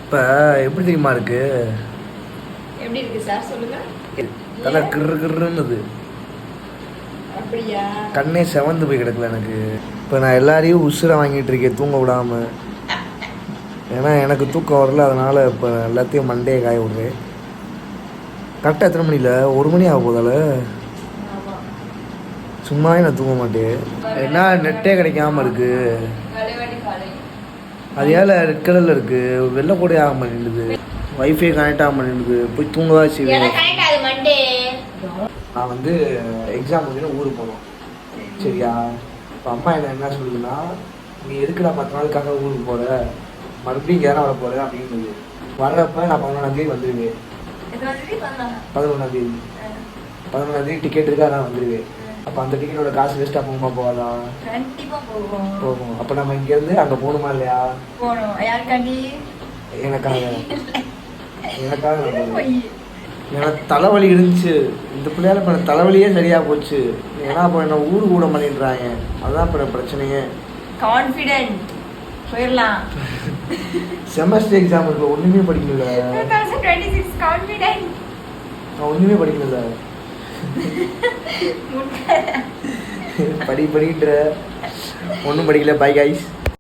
இப்போ எப்படி தெரியுமா இருக்கு? எப்படி இருக்கு சார் சொல்லுங்க. தலை கிருன்னுது. அப்படியா? கண்ணே செவந்து போய் கிடக்கல எனக்கு. இப்போ நான் எல்லாரையும் உசுரை வாங்கிட்டு இருக்கேன் தூங்க விடாம. ஏன்னா எனக்கு தூக்கம் வரல, அதனால இப்போ எல்லாத்தையும் மண்டையை காய விடுறேன். கரெக்டாக எத்தனை மணியில்? 1 மணி ஆக போதால. சும்மாவே நான் தூங்க மாட்டேன். என்ன நெட்டே கிடைக்காம இருக்கு. அது ஏழை ரெட் கலரில் இருக்கு, வெள்ளை கூட ஆக மாட்டேங்குது, வைஃபை கனெக்ட் ஆக மாட்டேங்குது. போய் தூங்கவா செய்வேன். நான் வந்து எக்ஸாம் முடிஞ்சு ஊருக்கு போனோம். சரியா? இப்போ அம்மா என்ன சொல்லுதுன்னா, நீ எதுக்குடா 10 நாளுக்காக ஊருக்கு போகிற, மறுபடியும் இங்கே வர போகிற அப்படின்னு. வர்றப்ப நான் 11ஆந்தேதி வந்துடுவேன். 11ஆந்தேதி 11ஆந்தேதி டிக்கெட் இருக்கா, நான் வந்துடுவேன். அப்போ அந்த டிக்கெட்டோட காசு வேஸ்ட்டாக போகுமா போகாதா? போகும். அப்போ நம்ம இங்கேருந்து அங்கே போகணுமா இல்லையா? எனக்காக எனக்கு தலைவலி இருந்துச்சு. இந்த பிள்ளையால இப்போ எனக்கு தலைவலியே சரியாக போச்சு. ஏன்னா இப்போ என்ன ஊரு கூட பண்ணிடுறாங்க. அதுதான் இப்போ பிரச்சனையே. கான்ஃபிடென்ட் போயிடலாம். செமஸ்டர் எக்ஸாம் இருக்குல்ல, ஒன்றுமே படிக்கல. 2026 கான்ஃபிடென்ட். நான் ஒன்றுமே படிக்கல. படிக்கின்ற ஒன்றும் படிக்கல. Bye guys.